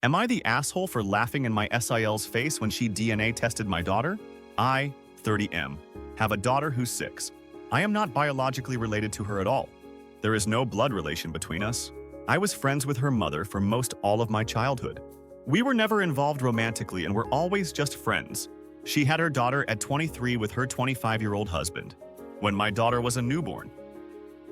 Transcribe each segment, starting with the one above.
Am I the asshole for laughing in my SIL's face when she DNA tested my daughter? I, 30M, have a daughter who's 6. I am not biologically related to her at all. There is no blood relation between us. I was friends with her mother for most all of my childhood. We were never involved romantically and were always just friends. She had her daughter at 23 with her 25-year-old husband. When my daughter was a newborn,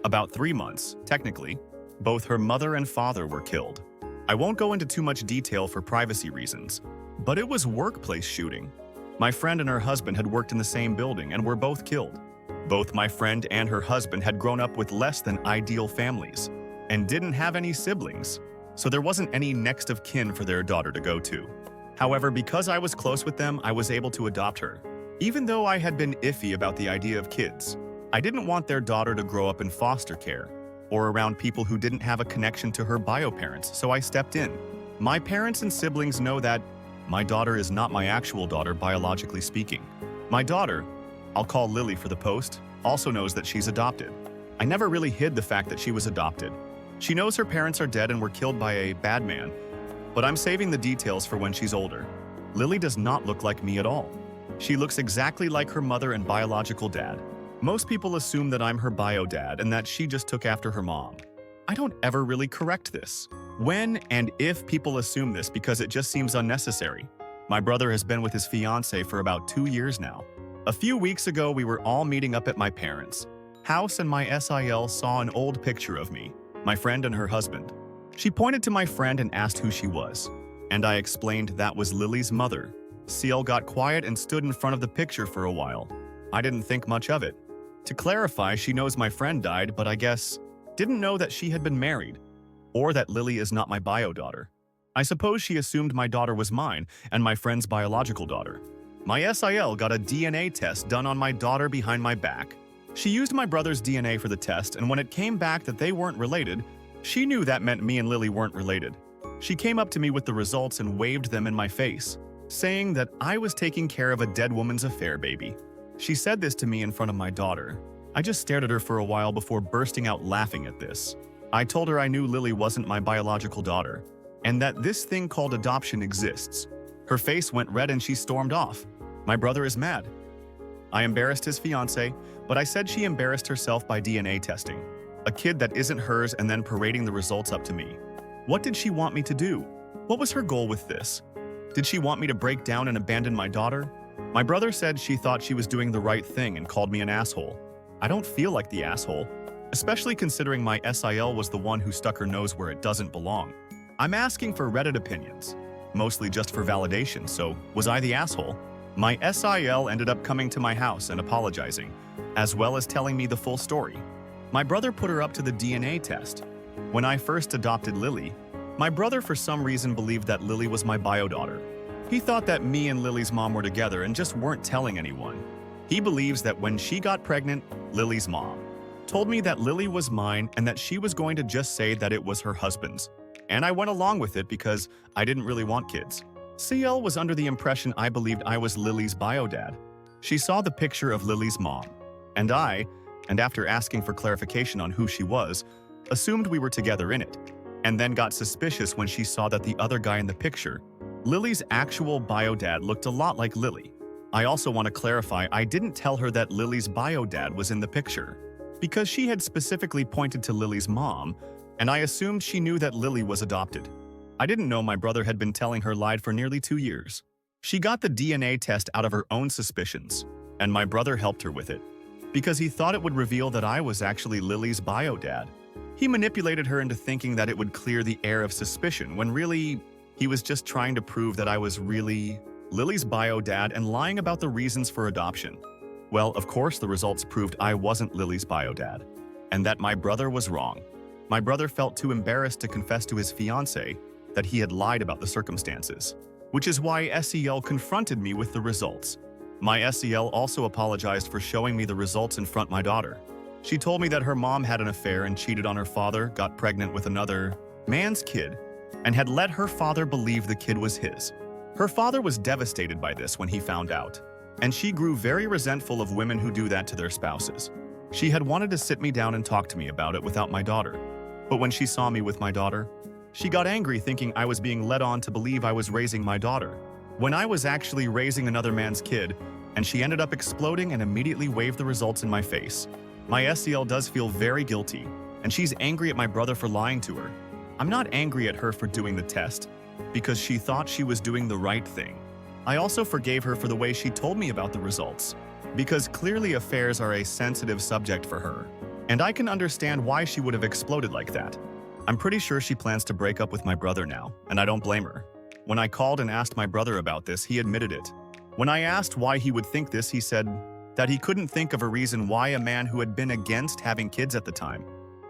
about 3 months, technically, both her mother and father were killed. I won't go into too much detail for privacy reasons, but it was workplace shooting. My friend and her husband had worked in the same building and were both killed. Both my friend and her husband had grown up with less than ideal families and didn't have any siblings, so there wasn't any next of kin for their daughter to go to. However, because I was close with them, I was able to adopt her. Even though I had been iffy about the idea of kids, I didn't want their daughter to grow up in foster care or around people who didn't have a connection to her bio parents, so I stepped in. My parents and siblings know that my daughter is not my actual daughter, biologically speaking. My daughter, I'll call Lily for the post, also knows that she's adopted. I never really hid the fact that she was adopted. She knows her parents are dead and were killed by a bad man, but I'm saving the details for when she's older. Lily does not look like me at all. She looks exactly like her mother and biological dad. Most people assume that I'm her bio dad and that she just took after her mom. I don't ever really correct this. When and if people assume this because it just seems unnecessary. My brother has been with his fiancée for about 2 years now. A few weeks ago, we were all meeting up at my parents' house and my SIL saw an old picture of me, my friend and her husband. She pointed to my friend and asked who she was, and I explained that was Lily's mother. SIL got quiet and stood in front of the picture for a while. I didn't think much of it. To clarify, she knows my friend died, but I guess didn't know that she had been married, or that Lily is not my bio daughter. I suppose she assumed my daughter was mine and my friend's biological daughter. My SIL got a DNA test done on my daughter behind my back. She used my brother's DNA for the test, and when it came back that they weren't related, she knew that meant me and Lily weren't related. She came up to me with the results and waved them in my face, saying that I was taking care of a dead woman's affair baby. She said this to me in front of my daughter. I just stared at her for a while before bursting out laughing at this. I told her I knew Lily wasn't my biological daughter, and that this thing called adoption exists. Her face went red and she stormed off. My brother is mad. I embarrassed his fiancée, but I said she embarrassed herself by DNA testing. A kid that isn't hers and then parading the results up to me. What did she want me to do? What was her goal with this? Did she want me to break down and abandon my daughter? My brother said she thought she was doing the right thing and called me an asshole. I don't feel like the asshole, especially considering my SIL was the one who stuck her nose where it doesn't belong. I'm asking for Reddit opinions, mostly just for validation, so was I the asshole? My SIL ended up coming to my house and apologizing, as well as telling me the full story. My brother put her up to the DNA test. When I first adopted Lily, my brother for some reason believed that Lily was my bio daughter. He thought that me and Lily's mom were together and just weren't telling anyone. He believes that when she got pregnant, Lily's mom told me that Lily was mine and that she was going to just say that it was her husband's. And I went along with it because I didn't really want kids. CL was under the impression I believed I was Lily's bio dad. She saw the picture of Lily's mom, and after asking for clarification on who she was, assumed we were together in it, and then got suspicious when she saw that the other guy in the picture, Lily's actual bio dad, looked a lot like Lily. I also want to clarify I didn't tell her that Lily's bio dad was in the picture, because she had specifically pointed to Lily's mom, and I assumed she knew that Lily was adopted. I didn't know my brother had been telling her lied for nearly 2 years. She got the DNA test out of her own suspicions, and my brother helped her with it, because he thought it would reveal that I was actually Lily's bio dad. He manipulated her into thinking that it would clear the air of suspicion, when really, he was just trying to prove that I was really Lily's bio dad and lying about the reasons for adoption. Well, of course, the results proved I wasn't Lily's bio dad, and that my brother was wrong. My brother felt too embarrassed to confess to his fiancée that he had lied about the circumstances, which is why SEL confronted me with the results. My SEL also apologized for showing me the results in front of my daughter. She told me that her mom had an affair and cheated on her father, got pregnant with another man's kid, and had let her father believe the kid was his. Her father was devastated by this when he found out, and she grew very resentful of women who do that to their spouses. She had wanted to sit me down and talk to me about it without my daughter, but when she saw me with my daughter, She got angry thinking I was being led on to believe I was raising my daughter, when I was actually raising another man's kid, and she ended up exploding and immediately waved the results in my face. My SEL does feel very guilty, and she's angry at my brother for lying to her. I'm not angry at her for doing the test, because she thought she was doing the right thing. I also forgave her for the way she told me about the results, because clearly affairs are a sensitive subject for her, and I can understand why she would have exploded like that. I'm pretty sure she plans to break up with my brother now, and I don't blame her. When I called and asked my brother about this, he admitted it. When I asked why he would think this, he said that he couldn't think of a reason why a man who had been against having kids at the time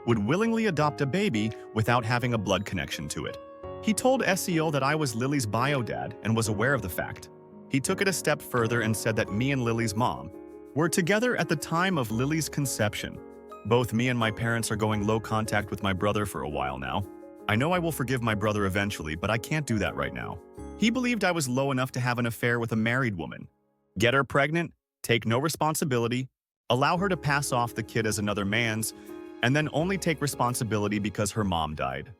would willingly adopt a baby without having a blood connection to it. He told SEL that I was Lily's bio dad and was aware of the fact. He took it a step further and said that me and Lily's mom were together at the time of Lily's conception. Both me and my parents are going low contact with my brother for a while now. I know I will forgive my brother eventually, but I can't do that right now. He believed I was low enough to have an affair with a married woman, get her pregnant, take no responsibility, allow her to pass off the kid as another man's, and then only take responsibility because her mom died.